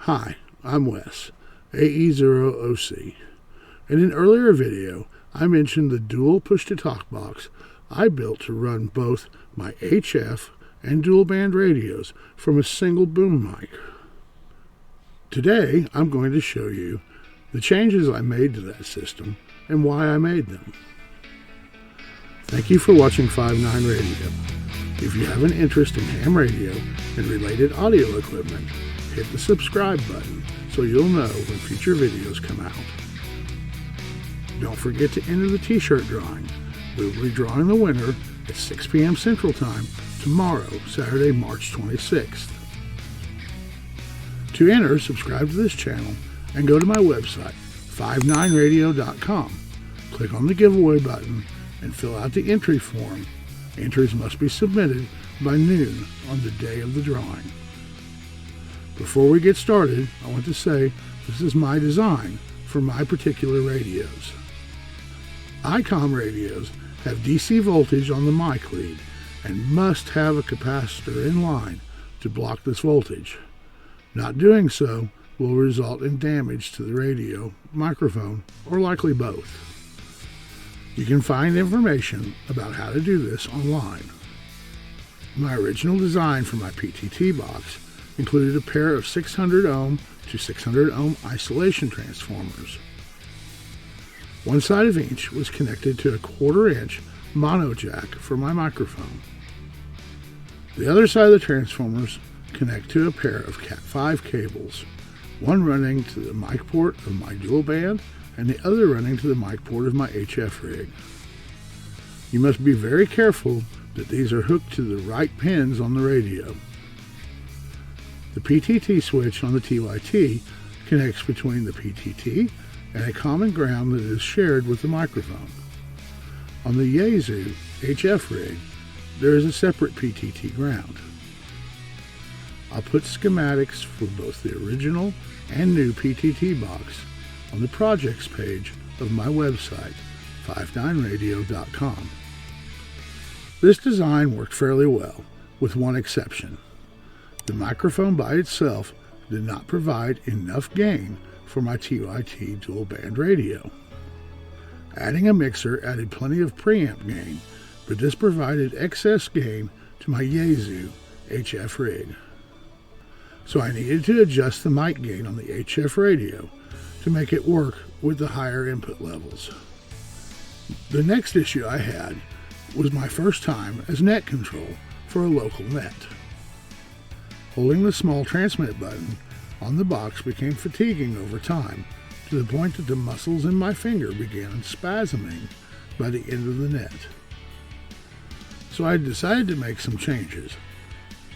Hi, I'm Wes, AE0OC. In an earlier video, I mentioned the dual push-to-talk box I built to run both my HF and dual band radios from a single boom mic. Today, I'm going to show you the changes I made to that system and why I made them. Thank you for watching 5.9 Radio. If you have an interest in ham radio and related audio equipment, hit the subscribe button so you'll know when future videos come out. Don't forget to enter the t-shirt drawing. We will be drawing the winner at 6 p.m. Central Time tomorrow, Saturday, March 26th. To enter, subscribe to this channel and go to my website, 59radio.com. Click on the giveaway button and fill out the entry form. Entries must be submitted by noon on the day of the drawing. Before we get started, I want to say this is my design for my particular radios. ICOM radios have DC voltage on the mic lead and must have a capacitor in line to block this voltage. Not doing so will result in damage to the radio, microphone, or likely both. You can find information about how to do this online. My original design for my PTT box included a pair of 600 ohm to 600 ohm isolation transformers. One side of each was connected to a 1/4 inch mono jack for my microphone. The other side of the transformers connect to a pair of Cat5 cables, one running to the mic port of my dual band and the other running to the mic port of my HF rig. You must be very careful that these are hooked to the right pins on the radio. The PTT switch on the TYT connects between the PTT and a common ground that is shared with the microphone. On the Yaesu HF rig, there is a separate PTT ground. I'll put schematics for both the original and new PTT box on the projects page of my website, 59radio.com. This design worked fairly well, with one exception. The microphone by itself did not provide enough gain for my TYT dual band radio. Adding a mixer added plenty of preamp gain, but this provided excess gain to my Yaesu HF rig. So I needed to adjust the mic gain on the HF radio to make it work with the higher input levels. The next issue I had was my first time as net control for a local net. Holding the small transmit button on the box became fatiguing over time, to the point that the muscles in my finger began spasming by the end of the net. So I decided to make some changes,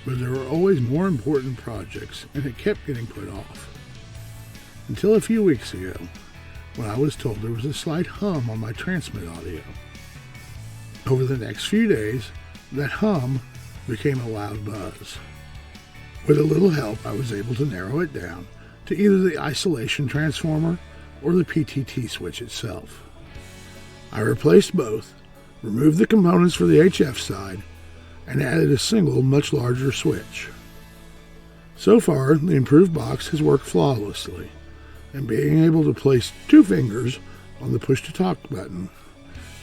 but there were always more important projects and it kept getting put off. Until a few weeks ago, when I was told there was a slight hum on my transmit audio. Over the next few days, that hum became a loud buzz. With a little help, I was able to narrow it down to either the isolation transformer or the PTT switch itself. I replaced both, removed the components for the HF side, and added a single, much larger switch. So far, the improved box has worked flawlessly, and being able to place 2 fingers on the push-to-talk button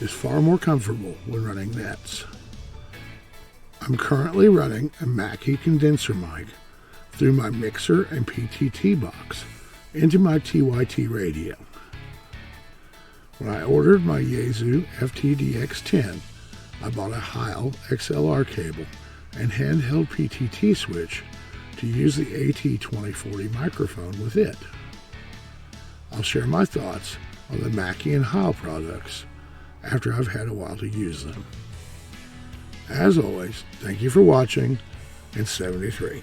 is far more comfortable when running nets. I'm currently running a Mackie condenser mic through my mixer and PTT box into my TYT radio. When I ordered my Yaesu FTDX10, I bought a Heil XLR cable and handheld PTT switch to use the AT2040 microphone with it. I'll share my thoughts on the Mackie and Heil products after I've had a while to use them. As always, thank you for watching, and 73.